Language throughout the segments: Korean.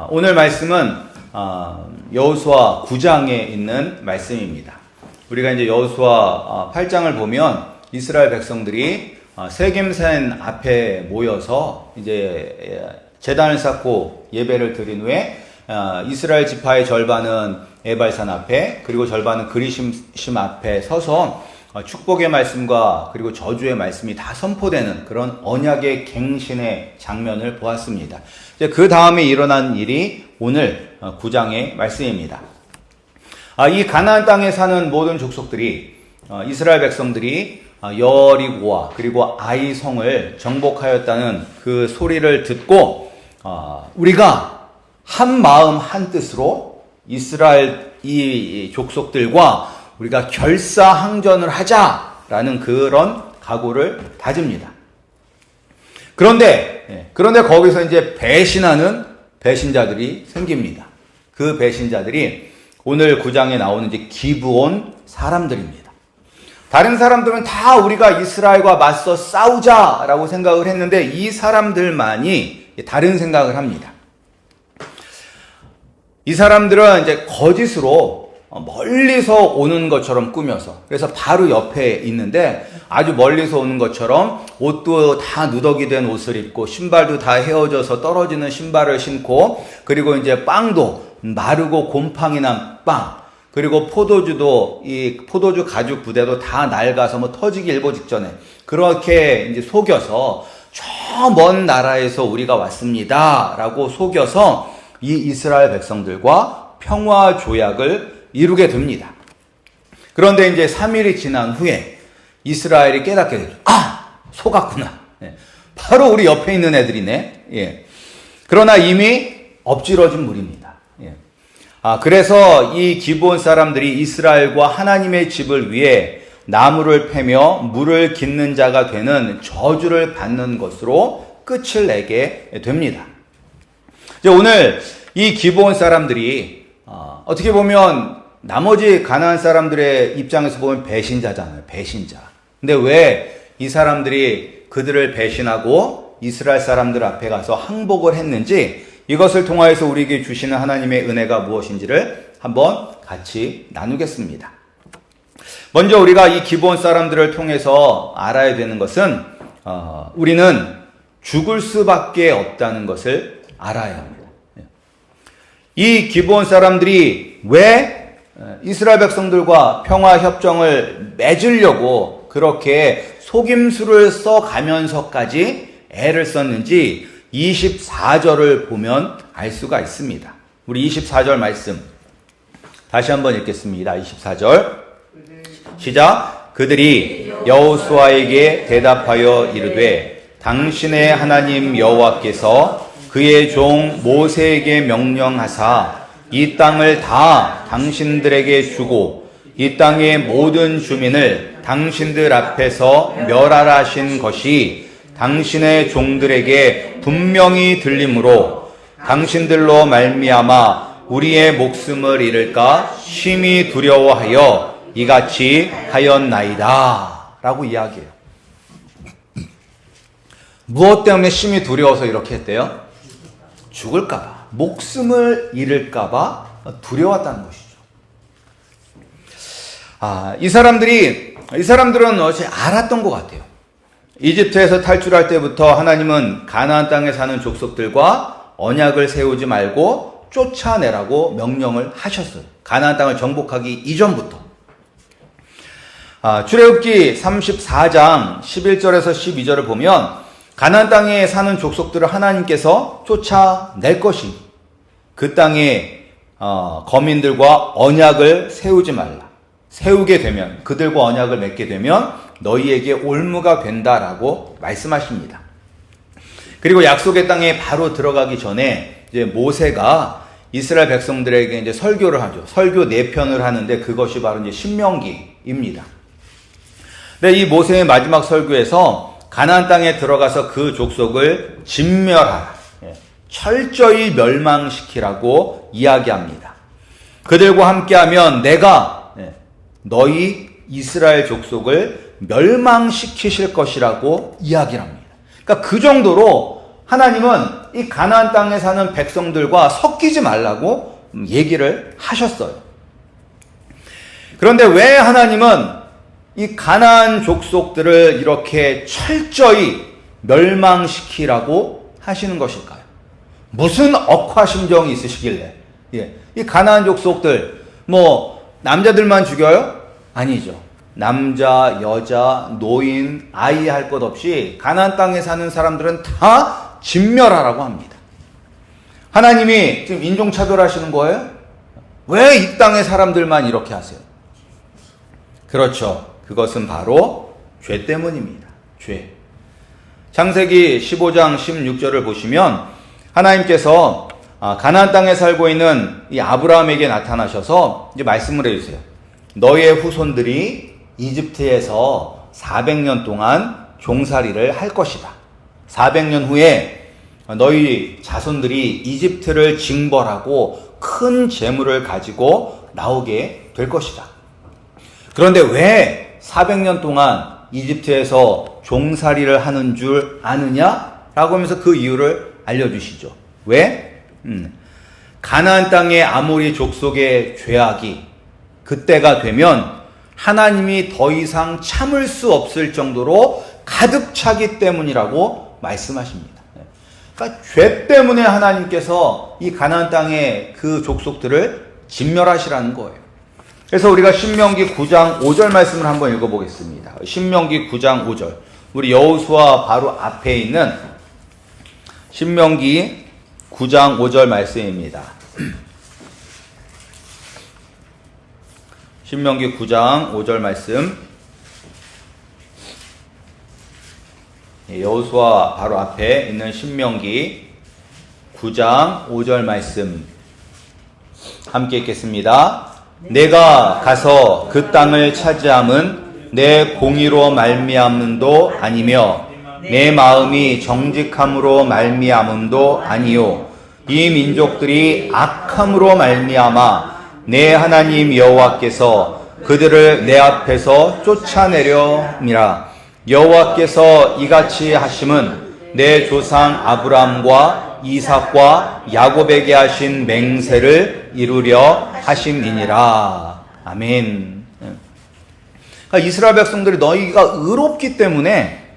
오늘 말씀은 여호수아 9장에 있는 말씀입니다. 우리가 이제 여호수아 8장을 보면 이스라엘 백성들이 세겜산 앞에 모여서 이제 제단을 쌓고 예배를 드린 후에 이스라엘 지파의 절반은 에발산 앞에 그리고 절반은 그리심 앞에 서서 축복의 말씀과 그리고 저주의 말씀이 다 선포되는 그런 언약의 갱신의 장면을 보았습니다. 그 다음에 일어난 일이 오늘 9장의 말씀입니다. 이 가나안 땅에 사는 모든 족속들이 이스라엘 백성들이 여리고와 그리고 아이 성을 정복하였다는 그 소리를 듣고 우리가 한 마음 한 뜻으로 이스라엘 이 족속들과 우리가 결사항전을 하자라는 그런 각오를 다집니다. 그런데 거기서 이제 배신하는 배신자들이 생깁니다. 그 배신자들이 오늘 9장에 나오는 이제 기브온 사람들입니다. 다른 사람들은 다 우리가 이스라엘과 맞서 싸우자라고 생각을 했는데 이 사람들만이 다른 생각을 합니다. 이 사람들은 이제 거짓으로 멀리서 오는 것처럼 꾸며서, 그래서 바로 옆에 있는데 아주 멀리서 오는 것처럼 옷도 다 누더기 된 옷을 입고 신발도 다 헤어져서 떨어지는 신발을 신고, 그리고 이제 빵도 마르고 곰팡이 난 빵, 그리고 포도주도 이 포도주 가죽 부대도 다 낡아서 뭐 터지기 일보 직전에 그렇게 이제 속여서 저 먼 나라에서 우리가 왔습니다 라고 속여서 이 이스라엘 백성들과 평화 조약을 이루게 됩니다. 그런데 이제 3일이 지난 후에 이스라엘이 깨닫게 되죠. 속았구나. 바로 우리 옆에 있는 애들이네. 그러나 이미 엎질러진 물입니다. 그래서 이 기브온 사람들이 이스라엘과 하나님의 집을 위해 나무를 패며 물을 깃는 자가 되는 저주를 받는 것으로 끝을 내게 됩니다. 이제 오늘 이 기브온 사람들이 어떻게 보면 나머지 가나안 사람들의 입장에서 보면 배신자잖아요. 배신자. 근데 왜 이 사람들이 그들을 배신하고 이스라엘 사람들 앞에 가서 항복을 했는지, 이것을 통하여서 우리에게 주시는 하나님의 은혜가 무엇인지를 한번 같이 나누겠습니다. 먼저 우리가 이 기브온 사람들을 통해서 알아야 되는 것은 우리는 죽을 수밖에 없다는 것을 알아야 합니다. 이 기브온 사람들이 왜 이스라엘 백성들과 평화 협정을 맺으려고 그렇게 속임수를 써가면서까지 애를 썼는지 24절을 보면 알 수가 있습니다. 우리 24절 말씀 다시 한번 읽겠습니다. 24절 시작. 그들이 여호수아에게 대답하여 이르되 당신의 하나님 여호와께서 그의 종 모세에게 명령하사 이 땅을 다 당신들에게 주고 이 땅의 모든 주민을 당신들 앞에서 멸하라 하신 것이 당신의 종들에게 분명히 들림으로 당신들로 말미암아 우리의 목숨을 잃을까 심히 두려워하여 이같이 하였나이다 라고 이야기해요. 무엇 때문에 심히 두려워서 이렇게 했대요? 죽을까봐, 목숨을 잃을까봐 두려웠다는 것이죠. 이 사람들은 어제 알았던 것 같아요. 이집트에서 탈출할 때부터 하나님은 가나안 땅에 사는 족속들과 언약을 세우지 말고 쫓아내라고 명령을 하셨어요. 가나안 땅을 정복하기 이전부터. 출애굽기 34장 11절에서 12절을 보면 가나안 땅에 사는 족속들을 하나님께서 쫓아낼 것이, 그 땅에 거민들과 언약을 세우지 말라. 세우게 되면, 그들과 언약을 맺게 되면 너희에게 올무가 된다라고 말씀하십니다. 그리고 약속의 땅에 바로 들어가기 전에 이제 모세가 이스라엘 백성들에게 이제 설교를 하죠. 설교 4편을 하는데 그것이 바로 이제 신명기입니다. 근데 이 모세의 마지막 설교에서 가나안 땅에 들어가서 그 족속을 진멸하라, 철저히 멸망시키라고 이야기합니다. 그들과 함께하면 내가 너희 이스라엘 족속을 멸망시키실 것이라고 이야기를 합니다. 그러니까 그 정도로 하나님은 이 가나안 땅에 사는 백성들과 섞이지 말라고 얘기를 하셨어요. 그런데 왜 하나님은 이 가나안 족속들을 이렇게 철저히 멸망시키라고 하시는 것일까요? 무슨 억하심정이 있으시길래? 이 가나안 족속들 남자들만 죽여요? 아니죠. 남자, 여자, 노인, 아이 할 것 없이 가나안 땅에 사는 사람들은 다 진멸하라고 합니다. 하나님이 지금 인종차별하시는 거예요? 왜 이 땅의 사람들만 이렇게 하세요? 그렇죠. 그것은 바로 죄 때문입니다. 죄. 창세기 15장 16절을 보시면 하나님께서 가나안 땅에 살고 있는 이 아브라함에게 나타나셔서 이제 말씀을 해주세요. 너희의 후손들이 이집트에서 400년 동안 종살이를 할 것이다. 400년 후에 너희 자손들이 이집트를 징벌하고 큰 재물을 가지고 나오게 될 것이다. 그런데 왜 400년 동안 이집트에서 종살이를 하는 줄 아느냐? 라고 하면서 그 이유를 알려주시죠. 왜? 가나안 땅의 아모리 족속의 죄악이 그때가 되면 하나님이 더 이상 참을 수 없을 정도로 가득 차기 때문이라고 말씀하십니다. 그러니까 죄 때문에 하나님께서 이 가나안 땅의 그 족속들을 진멸하시라는 거예요. 그래서 우리가 신명기 9장 5절 말씀을 한번 읽어보겠습니다. 신명기 9장 5절. 우리 여호수아 바로 앞에 있는 신명기 9장 5절 말씀입니다. 신명기 9장 5절 말씀. 여호수아 바로 앞에 있는 신명기 9장 5절 말씀 함께 읽겠습니다. 내가 가서 그 땅을 차지함은 내 공의로 말미암음도 아니며 내 마음이 정직함으로 말미암음도 아니요 이 민족들이 악함으로 말미암아 내 하나님 여호와께서 그들을 내 앞에서 쫓아내려니라. 여호와께서 이같이 하심은 내 조상 아브라함과 이삭과 야곱에게 하신 맹세를 이루려 하심이니라. 아멘. 그러니까 이스라엘 백성들이 너희가 의롭기 때문에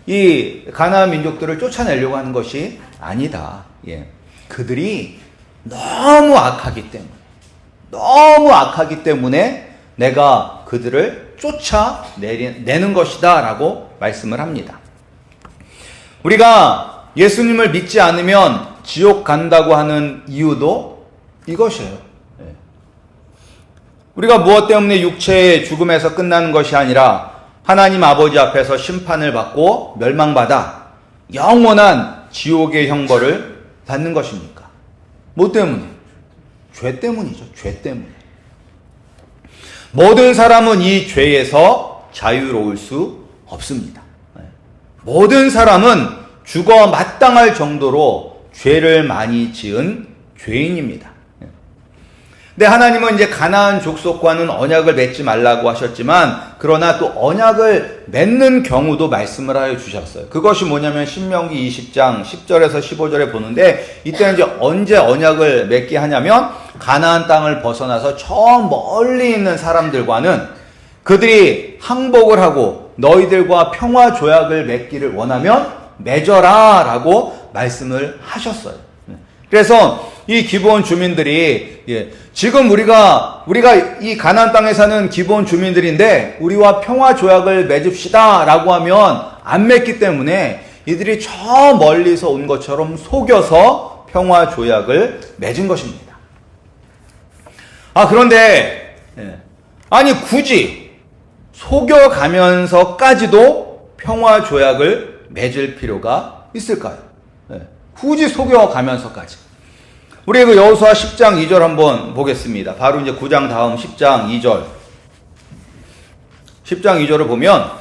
이 가나안 민족들을 쫓아내려고 하는 것이 아니다. 그들이 너무 악하기 때문에 내가 그들을 쫓아내는 것이다 라고 말씀을 합니다. 우리가 예수님을 믿지 않으면 지옥 간다고 하는 이유도 이것이에요. 우리가 무엇 때문에 육체의 죽음에서 끝나는 것이 아니라 하나님 아버지 앞에서 심판을 받고 멸망받아 영원한 지옥의 형벌을 받는 것입니까? 뭐 때문에? 죄 때문이죠. 죄 때문에. 모든 사람은 이 죄에서 자유로울 수 없습니다. 모든 사람은 죽어 마땅할 정도로 죄를 많이 지은 죄인입니다. 근데 하나님은 이제 가나안 족속과는 언약을 맺지 말라고 하셨지만 그러나 또 언약을 맺는 경우도 말씀을 하여 주셨어요. 그것이 뭐냐면 신명기 20장 10절에서 15절에 보는데 이때 이제 언제 언약을 맺게 하냐면 가나안 땅을 벗어나서 저 멀리 있는 사람들과는 그들이 항복을 하고 너희들과 평화 조약을 맺기를 원하면 맺어라 라고 말씀을 하셨어요. 그래서 이 기브온 주민들이 지금 우리가 이 가나안 땅에 사는 기브온 주민들인데 우리와 평화 조약을 맺읍시다 라고 하면 안 맺기 때문에 이들이 저 멀리서 온 것처럼 속여서 평화 조약을 맺은 것입니다. 그런데 아니 굳이 속여가면서까지도 평화 조약을 맺을 필요가 있을까요? 굳이 속여가면서까지. 우리 그 여호수아 10장 2절 한번 보겠습니다. 바로 이제 9장 다음 10장 2절. 10장 2절을 보면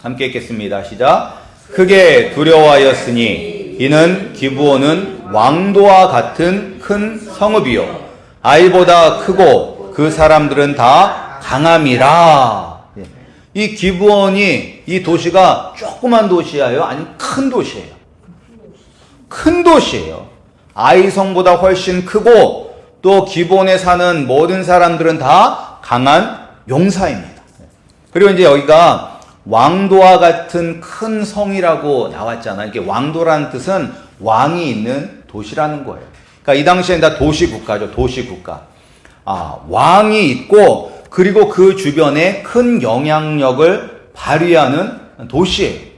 함께 읽겠습니다. 시작. 크게 두려워하였으니 이는 기브온은 왕도와 같은 큰 성읍이요 아이보다 크고 그 사람들은 다 강함이라. 이 기브온이 이 도시가 조그만 도시예요? 아니면 큰 도시예요? 큰 도시예요. 아이성보다 훨씬 크고 또 기브온에 사는 모든 사람들은 다 강한 용사입니다. 그리고 이제 여기가 왕도와 같은 큰 성이라고 나왔잖아요. 이게 왕도라는 뜻은 왕이 있는 도시라는 거예요. 그러니까 이 당시엔 다 도시국가죠. 도시국가. 왕이 있고 그리고 그 주변에 큰 영향력을 발휘하는 도시예요.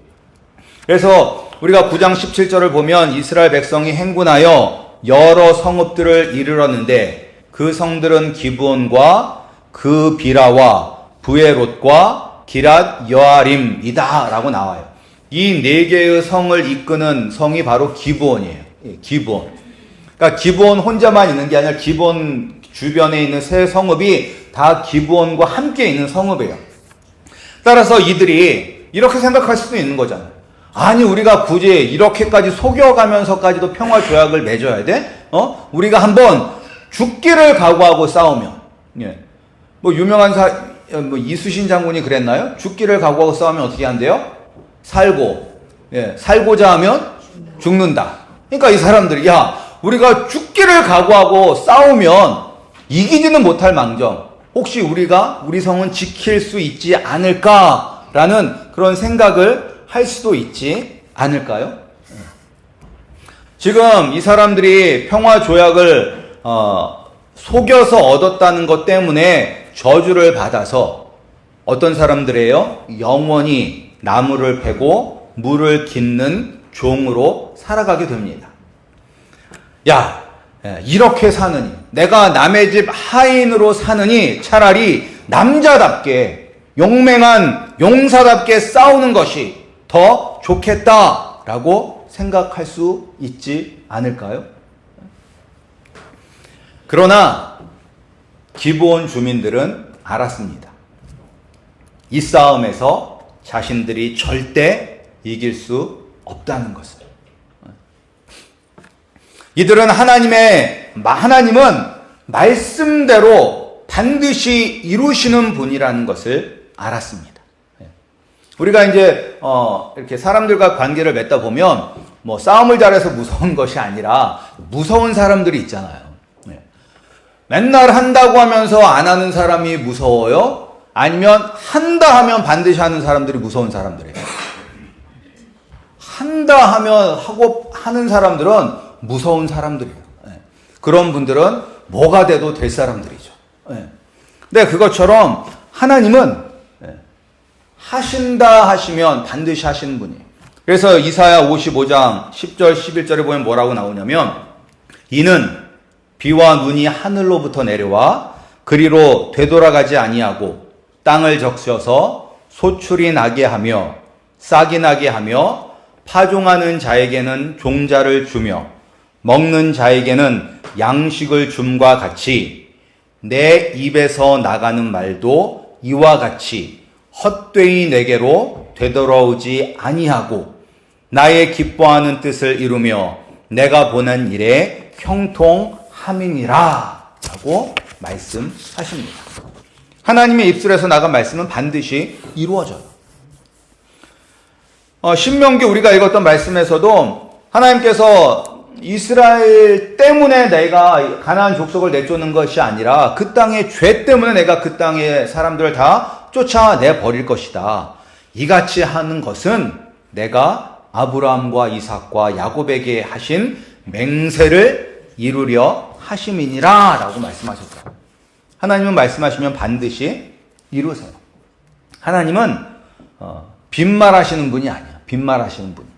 그래서 우리가 9장 17절을 보면 이스라엘 백성이 행군하여 여러 성읍들을 이르렀는데 그 성들은 기브온과 그 비라와 부에롯과 기랏 여아림이다 라고 나와요. 이 네 개의 성을 이끄는 성이 바로 기브온이에요. 기브온. 그러니까 기브온 혼자만 있는 게 아니라 기브온 주변에 있는 세 성읍이 다 기브온과 함께 있는 성읍이에요. 따라서 이들이 이렇게 생각할 수도 있는 거잖아요. 아니 우리가 굳이 이렇게까지 속여가면서까지도 평화 조약을 맺어야 돼? 우리가 한번 죽기를 각오하고 싸우면, 뭐 유명한 이수신 장군이 그랬나요? 죽기를 각오하고 싸우면 어떻게 한대요? 살고자 하면 죽는다. 그러니까 이 사람들이 우리가 죽기를 각오하고 싸우면 이기지는 못할 망정 혹시 우리 성은 지킬 수 있지 않을까라는 그런 생각을 할 수도 있지 않을까요? 지금 이 사람들이 평화 조약을 속여서 얻었다는 것 때문에 저주를 받아서 어떤 사람들이에요? 영원히 나무를 베고 물을 깃는 종으로 살아가게 됩니다. 이렇게 사느니, 내가 남의 집 하인으로 사느니 차라리 남자답게 용맹한 용사답게 싸우는 것이 더 좋겠다라고 생각할 수 있지 않을까요? 그러나 기브온 주민들은 알았습니다. 이 싸움에서 자신들이 절대 이길 수 없다는 것을. 이들은 하나님은 말씀대로 반드시 이루시는 분이라는 것을 알았습니다. 우리가 이제 이렇게 사람들과 관계를 맺다 보면 뭐 싸움을 잘해서 무서운 것이 아니라 무서운 사람들이 있잖아요. 맨날 한다고 하면서 안 하는 사람이 무서워요? 아니면 한다 하면 반드시 하는 사람들이 무서운 사람들이에요? 한다 하면 하고 하는 사람들은 무서운 사람들이에요. 그런 분들은 뭐가 돼도 될 사람들이죠. 근데 그것처럼 하나님은 하신다 하시면 반드시 하시는 분이에요. 그래서 이사야 55장 10절 11절에 보면 뭐라고 나오냐면 이는 비와 눈이 하늘로부터 내려와 그리로 되돌아가지 아니하고 땅을 적셔서 소출이 나게 하며 싹이 나게 하며 파종하는 자에게는 종자를 주며 먹는 자에게는 양식을 줌과 같이 내 입에서 나가는 말도 이와 같이 헛되이 내게로 되돌아오지 아니하고 나의 기뻐하는 뜻을 이루며 내가 보낸 일에 형통함이니라 라고 말씀하십니다. 하나님의 입술에서 나간 말씀은 반드시 이루어져요. 신명기 우리가 읽었던 말씀에서도 하나님께서 이스라엘 때문에 내가 가나안 족속을 내쫓는 것이 아니라 그 땅의 죄 때문에 내가 그 땅의 사람들을 다 쫓아내 버릴 것이다. 이같이 하는 것은 내가 아브라함과 이삭과 야곱에게 하신 맹세를 이루려 하심이니라 라고 말씀하셨어요. 하나님은 말씀하시면 반드시 이루세요. 하나님은 빈말하시는 분이 아니야. 빈말하시는 분이.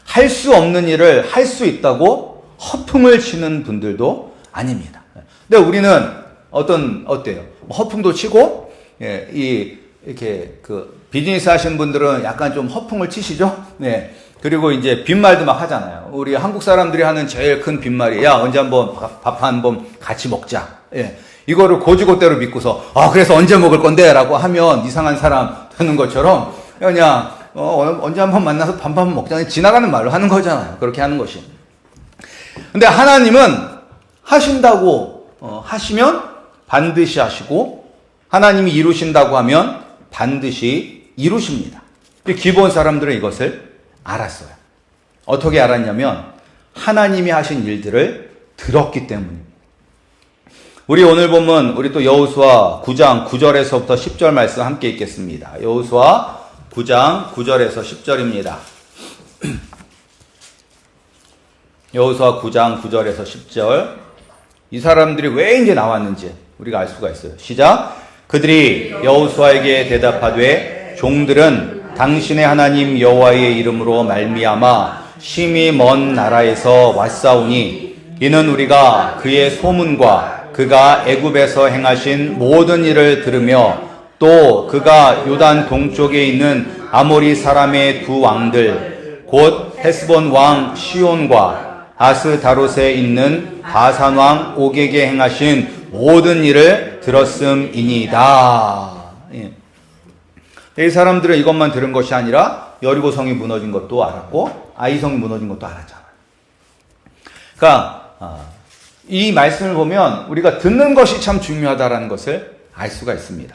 할 수 없는 일을 할 수 있다고 허풍을 치는 분들도 아닙니다. 근데 우리는 어때요? 허풍도 치고 이렇게 비즈니스 하시는 분들은 약간 좀 허풍을 치시죠? 그리고 이제 빈말도 막 하잖아요. 우리 한국 사람들이 하는 제일 큰 빈말이 언제 한번 밥 한번 같이 먹자. 이거를 고지고대로 믿고서 그래서 언제 먹을 건데? 라고 하면 이상한 사람 되는 것처럼 그냥 언제 한번 만나서 밥 한번 먹자. 지나가는 말로 하는 거잖아요. 그렇게 하는 것이. 근데 하나님은 하신다고 하시면 반드시 하시고 하나님이 이루신다고 하면 반드시 이루십니다. 기브온 사람들은 이것을 알았어요. 어떻게 알았냐면 하나님이 하신 일들을 들었기 때문입니다. 우리 오늘 보면 우리 또 여호수아 9장 9절에서부터 10절 말씀 함께 읽겠습니다. 여호수아 9장 9절에서 10절입니다. 여호수아 9장 9절에서 10절. 이 사람들이 왜 이제 나왔는지 우리가 알 수가 있어요. 시작. 그들이 여호수아에게 대답하되 종들은 당신의 하나님 여호와의 이름으로 말미암아 심히 먼 나라에서 왔사오니 이는 우리가 그의 소문과 그가 애굽에서 행하신 모든 일을 들으며 또 그가 요단 동쪽에 있는 아모리 사람의 두 왕들 곧 헤스본 왕 시온과 아스다롯에 있는 바산 왕 옥에게 행하신 모든 일을 들었음이니이다. 이 사람들은 이것만 들은 것이 아니라 여리고성이 무너진 것도 알았고 아이성이 무너진 것도 알았잖아요. 그러니까 이 말씀을 보면 우리가 듣는 것이 참 중요하다는 것을 알 수가 있습니다.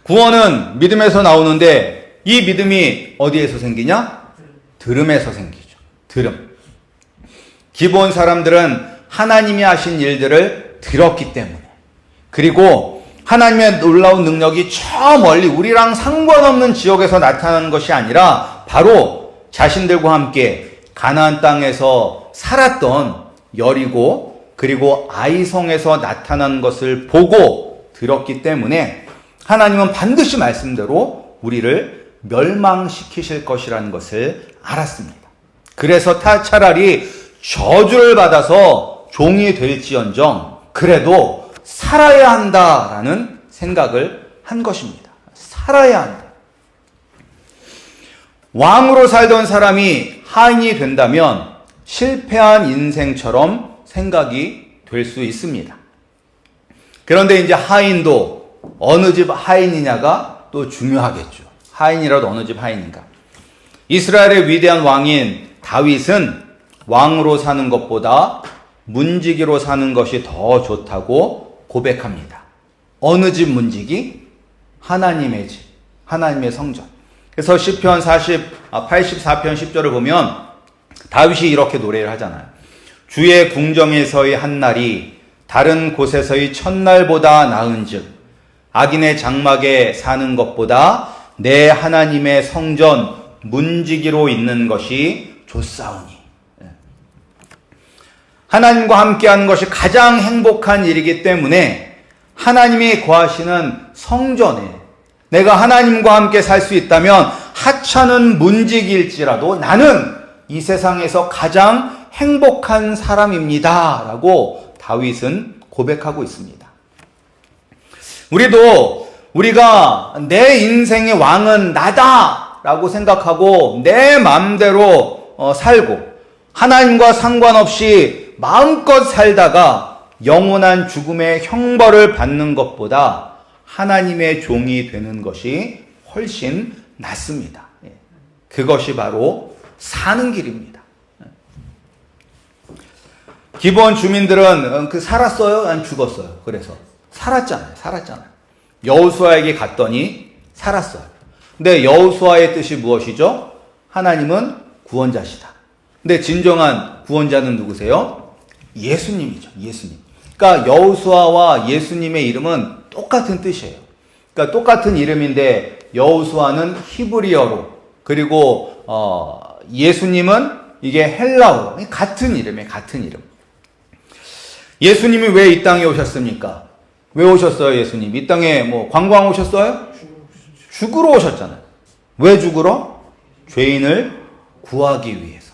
구원은 믿음에서 나오는데 이 믿음이 어디에서 생기냐? 들음에서 생기죠. 들음. 기본 사람들은 하나님이 하신 일들을 들었기 때문에, 그리고 하나님의 놀라운 능력이 저 멀리 우리랑 상관없는 지역에서 나타나는 것이 아니라 바로 자신들과 함께 가나안 땅에서 살았던 여리고 그리고 아이성에서 나타난 것을 보고 들었기 때문에 하나님은 반드시 말씀대로 우리를 멸망시키실 것이라는 것을 알았습니다. 그래서 차라리 저주를 받아서 종이 될지언정 그래도 살아야 한다라는 생각을 한 것입니다. 살아야 한다. 왕으로 살던 사람이 하인이 된다면 실패한 인생처럼 생각이 될 수 있습니다. 그런데 이제 하인도 어느 집 하인이냐가 또 중요하겠죠. 하인이라도 어느 집 하인인가. 이스라엘의 위대한 왕인 다윗은 왕으로 사는 것보다 문지기로 사는 것이 더 좋다고 고백합니다. 어느 집 문지기? 하나님의 집, 하나님의 성전. 그래서 시편 84편 10절을 보면 다윗이 이렇게 노래를 하잖아요. 주의 궁정에서의 한 날이 다른 곳에서의 첫날보다 나은즉 악인의 장막에 사는 것보다 내 하나님의 성전 문지기로 있는 것이 좋사오니. 하나님과 함께하는 것이 가장 행복한 일이기 때문에 하나님이 거하시는 성전에 내가 하나님과 함께 살 수 있다면 하찮은 문지기일지라도 나는 이 세상에서 가장 행복한 사람입니다. 라고 다윗은 고백하고 있습니다. 우리가 내 인생의 왕은 나다! 라고 생각하고 내 마음대로 살고 하나님과 상관없이 마음껏 살다가 영원한 죽음의 형벌을 받는 것보다 하나님의 종이 되는 것이 훨씬 낫습니다. 그것이 바로 사는 길입니다. 기본 주민들은 살았어요? 아니면 죽었어요? 그래서 살았잖아요. 여호수아에게 갔더니 살았어요. 근데 여호수아의 뜻이 무엇이죠? 하나님은 구원자시다. 근데 진정한 구원자는 누구세요? 예수님이죠. 예수님. 그러니까 여호수아와 예수님의 이름은 똑같은 뜻이에요. 그러니까 똑같은 이름인데 여호수아는 히브리어로 그리고 예수님은 이게 헬라어로 같은 이름이에요. 같은 이름. 예수님이 왜 이 땅에 오셨습니까? 왜 오셨어요, 예수님? 이 땅에 관광 오셨어요? 죽으러 오셨잖아요. 왜 죽으러? 죄인을 구하기 위해서.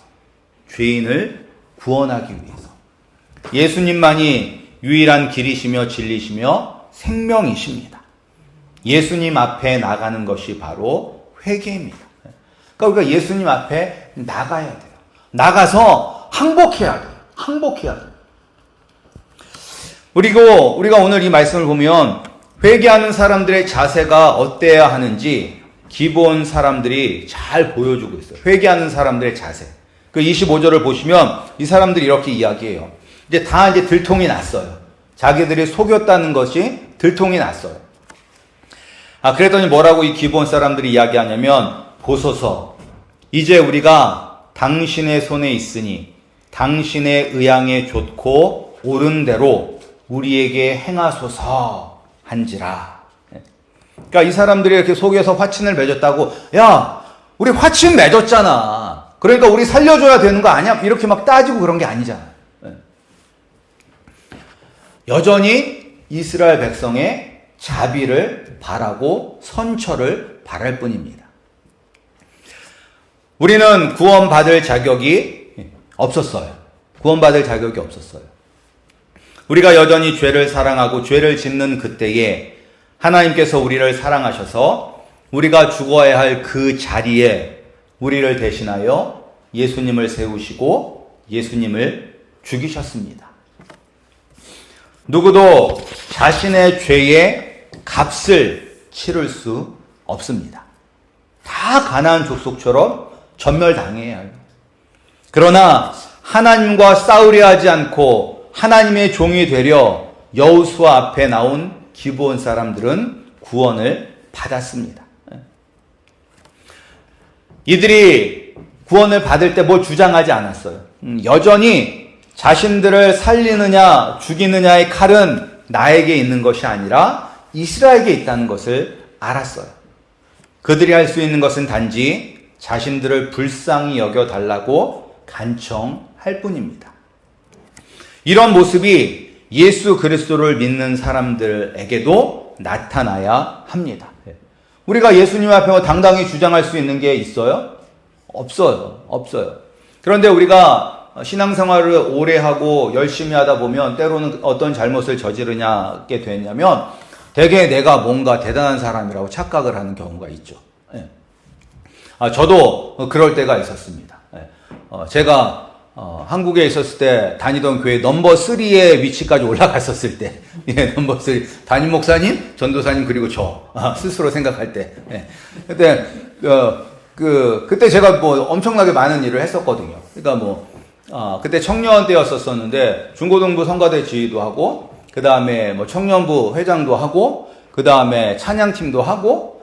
죄인을 구원하기 위해서. 예수님만이 유일한 길이시며 진리시며 생명이십니다. 예수님 앞에 나가는 것이 바로 회개입니다. 그러니까 우리가 예수님 앞에 나가야 돼요. 나가서 항복해야 돼요. 항복해야 돼요. 그리고 우리가 오늘 이 말씀을 보면 회개하는 사람들의 자세가 어때야 하는지 기본 사람들이 잘 보여주고 있어요. 회개하는 사람들의 자세. 그 25절을 보시면 이 사람들이 이렇게 이야기해요. 이제 들통이 났어요. 자기들이 속였다는 것이 들통이 났어요. 그랬더니 뭐라고 이 기본 사람들이 이야기하냐면 보소서 이제 우리가 당신의 손에 있으니 당신의 의향에 좋고 옳은 대로 우리에게 행하소서 한지라. 그러니까 이 사람들이 이렇게 속에서 화친을 맺었다고, 야, 우리 화친 맺었잖아. 그러니까 우리 살려줘야 되는 거 아니야? 이렇게 막 따지고 그런 게 아니잖아. 여전히 이스라엘 백성의 자비를 바라고 선처를 바랄 뿐입니다. 우리는 구원받을 자격이 없었어요. 구원받을 자격이 없었어요. 우리가 여전히 죄를 사랑하고 죄를 짓는 그때에 하나님께서 우리를 사랑하셔서 우리가 죽어야 할 그 자리에 우리를 대신하여 예수님을 세우시고 예수님을 죽이셨습니다. 누구도 자신의 죄의 값을 치를 수 없습니다. 다 가나안 족속처럼 전멸당해야 해요. 그러나 하나님과 싸우려 하지 않고 하나님의 종이 되려 여호수아 앞에 나온 기브온 사람들은 구원을 받았습니다. 이들이 구원을 받을 때 뭘 주장하지 않았어요. 여전히 자신들을 살리느냐 죽이느냐의 칼은 나에게 있는 것이 아니라 이스라엘에게 있다는 것을 알았어요. 그들이 할 수 있는 것은 단지 자신들을 불쌍히 여겨달라고 간청할 뿐입니다. 이런 모습이 예수 그리스도를 믿는 사람들에게도 나타나야 합니다. 우리가 예수님 앞에 당당히 주장할 수 있는 게 있어요? 없어요. 그런데 우리가 신앙생활을 오래 하고 열심히 하다 보면 때로는 어떤 잘못을 저지르게 되냐면 되게 내가 뭔가 대단한 사람이라고 착각을 하는 경우가 있죠. 저도 그럴 때가 있었습니다. 제가 한국에 있었을 때 다니던 교회 넘버 3의 위치까지 올라갔었을 때, 넘버 3 담임 목사님, 전도사님 그리고 저 스스로 생각할 때, 그때 그때 제가 뭐 엄청나게 많은 일을 했었거든요. 그러니까 그때 청년 때였었는데 중고등부 성가대 지휘도 하고, 그 다음에 뭐 청년부 회장도 하고, 그 다음에 찬양팀도 하고,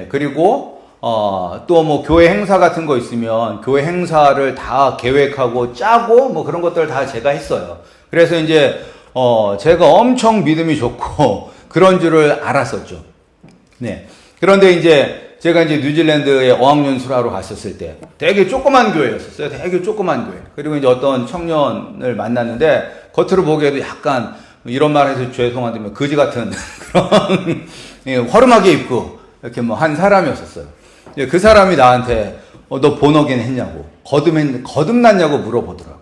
그리고 또 뭐 교회 행사 같은 거 있으면 교회 행사를 다 계획하고 짜고 뭐 그런 것들을 다 제가 했어요. 그래서 이제 제가 엄청 믿음이 좋고 그런 줄을 알았었죠. 네. 그런데 이제 제가 이제 뉴질랜드에 어학연수를 하러 갔었을 때 되게 조그만 교회였었어요. 되게 조그만 교회. 그리고 이제 어떤 청년을 만났는데 겉으로 보기에도 약간 이런 말 해서 죄송한데 거지 같은 그런 허름하게 입고 이렇게 뭐 한 사람이었었어요. 그 사람이 나한테 너 본어긴 했냐고 거듭났냐고 물어보더라고.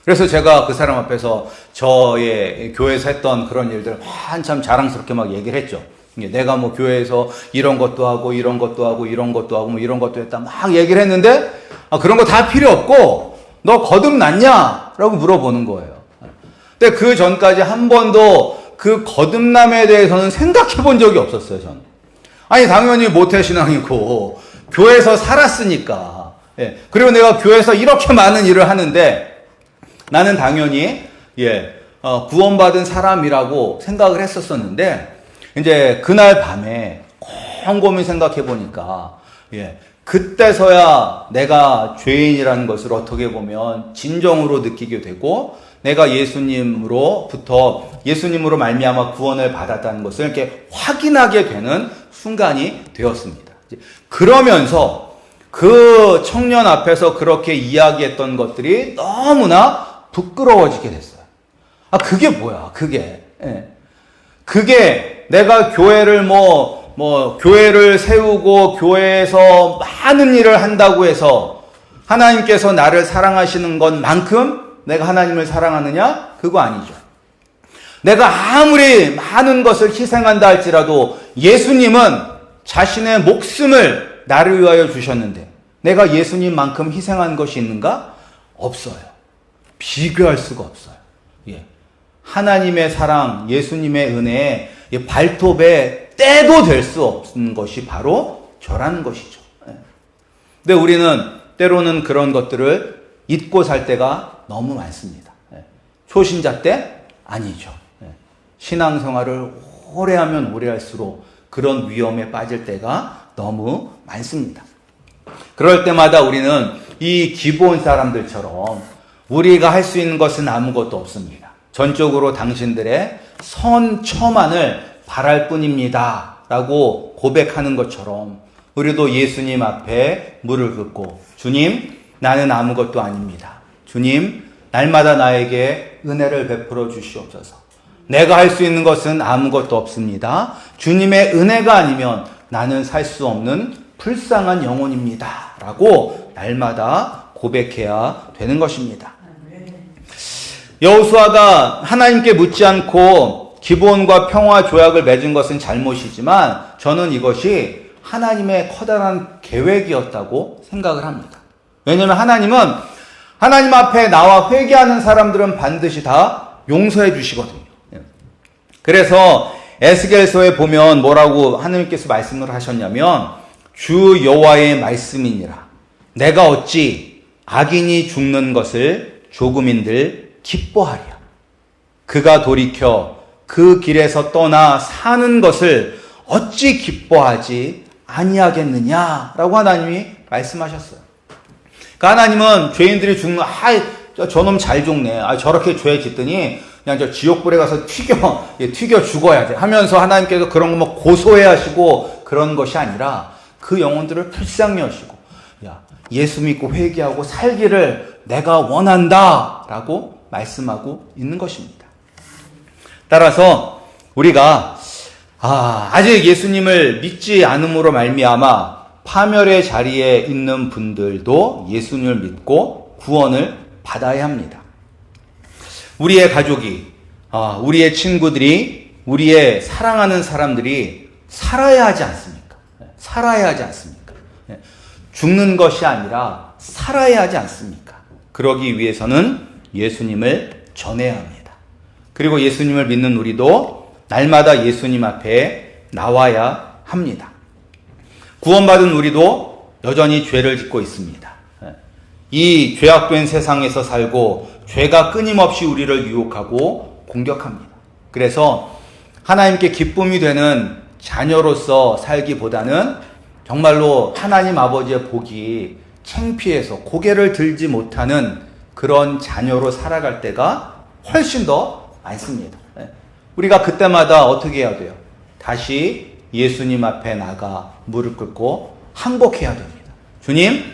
그래서 제가 그 사람 앞에서 저의 교회에서 했던 그런 일들 한참 자랑스럽게 막 얘기를 했죠. 내가 뭐 교회에서 이런 것도 하고 이런 것도 하고 이런 것도 하고 뭐 이런 것도 했다 막 얘기를 했는데 그런 거 다 필요 없고 너 거듭났냐? 라고 물어보는 거예요. 근데 그 전까지 한 번도 그 거듭남에 대해서는 생각해 본 적이 없었어요, 저는. 아니, 당연히 모태신앙이고, 교회에서 살았으니까. 그리고 내가 교회에서 이렇게 많은 일을 하는데, 나는 당연히, 구원받은 사람이라고 생각을 했었었는데, 이제 그날 밤에 곰곰이 생각해 보니까, 그때서야 내가 죄인이라는 것을 어떻게 보면 진정으로 느끼게 되고, 내가 예수님으로 말미암아 구원을 받았다는 것을 이렇게 확인하게 되는 순간이 되었습니다. 그러면서 그 청년 앞에서 그렇게 이야기했던 것들이 너무나 부끄러워지게 됐어요. 그게 뭐야? 그게 내가 교회를 교회를 세우고 교회에서 많은 일을 한다고 해서 하나님께서 나를 사랑하시는 것만큼 내가 하나님을 사랑하느냐? 그거 아니죠. 내가 아무리 많은 것을 희생한다 할지라도 예수님은 자신의 목숨을 나를 위하여 주셨는데 내가 예수님만큼 희생한 것이 있는가? 없어요. 비교할 수가 없어요. 하나님의 사랑, 예수님의 은혜에 발톱에 때도 될 수 없는 것이 바로 저라는 것이죠. 근데 우리는 때로는 그런 것들을 잊고 살 때가 너무 많습니다. 초신자 때? 아니죠. 신앙생활을 오래 하면 오래 할수록 그런 위험에 빠질 때가 너무 많습니다. 그럴 때마다 우리는 이 기브온 사람들처럼 우리가 할 수 있는 것은 아무것도 없습니다. 전적으로 당신들의 선처만을 바랄 뿐입니다. 라고 고백하는 것처럼 우리도 예수님 앞에 무릎을 꿇고 주님, 나는 아무것도 아닙니다. 주님, 날마다 나에게 은혜를 베풀어 주시옵소서. 내가 할 수 있는 것은 아무것도 없습니다. 주님의 은혜가 아니면 나는 살 수 없는 불쌍한 영혼입니다. 라고 날마다 고백해야 되는 것입니다. 여호수아가 하나님께 묻지 않고 기브온과 평화 조약을 맺은 것은 잘못이지만 저는 이것이 하나님의 커다란 계획이었다고 생각을 합니다. 왜냐하면 하나님은 하나님 앞에 나와 회개하는 사람들은 반드시 다 용서해 주시거든요. 그래서 에스겔서에 보면 뭐라고 하나님께서 말씀을 하셨냐면 주 여호와의 말씀이니라. 내가 어찌 악인이 죽는 것을 조금인들 기뻐하랴. 그가 돌이켜 그 길에서 떠나 사는 것을 어찌 기뻐하지 아니하겠느냐라고 하나님이 말씀하셨어요. 그러니까 하나님은 죄인들이 죽는 저놈 잘 죽네. 저렇게 죄 짓더니 그냥 저 지옥불에 가서 튀겨 죽어야 돼 하면서 하나님께서 그런 거 고소해 하시고 그런 것이 아니라 그 영혼들을 불쌍히 하시고 예수 믿고 회개하고 살기를 내가 원한다 라고 말씀하고 있는 것입니다. 따라서 우리가 아직 예수님을 믿지 않음으로 말미암아 파멸의 자리에 있는 분들도 예수님을 믿고 구원을 받아야 합니다. 우리의 가족이, 우리의 친구들이, 우리의 사랑하는 사람들이 살아야 하지 않습니까? 살아야 하지 않습니까? 죽는 것이 아니라 살아야 하지 않습니까? 그러기 위해서는 예수님을 전해야 합니다. 그리고 예수님을 믿는 우리도 날마다 예수님 앞에 나와야 합니다. 구원받은 우리도 여전히 죄를 짓고 있습니다. 이 죄악된 세상에서 살고 죄가 끊임없이 우리를 유혹하고 공격합니다. 그래서 하나님께 기쁨이 되는 자녀로서 살기보다는 정말로 하나님 아버지의 복이 창피해서 고개를 들지 못하는 그런 자녀로 살아갈 때가 훨씬 더 많습니다. 우리가 그때마다 어떻게 해야 돼요? 다시 예수님 앞에 나가 무릎 꿇고 항복해야 됩니다. 주님,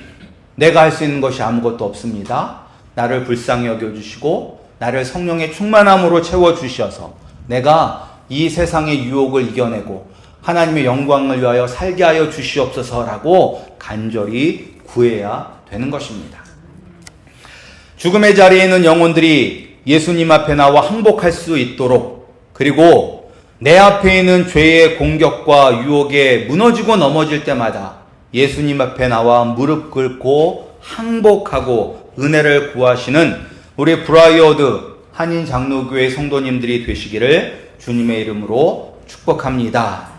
내가 할 수 있는 것이 아무것도 없습니다. 나를 불쌍히 여겨주시고 나를 성령의 충만함으로 채워주셔서 내가 이 세상의 유혹을 이겨내고 하나님의 영광을 위하여 살게 하여 주시옵소서라고 간절히 구해야 되는 것입니다. 죽음의 자리에 있는 영혼들이 예수님 앞에 나와 항복할 수 있도록, 그리고 내 앞에 있는 죄의 공격과 유혹에 무너지고 넘어질 때마다 예수님 앞에 나와 무릎 꿇고 항복하고 은혜를 구하시는 우리 브라이어드 한인 장로교회 성도님들이 되시기를 주님의 이름으로 축복합니다.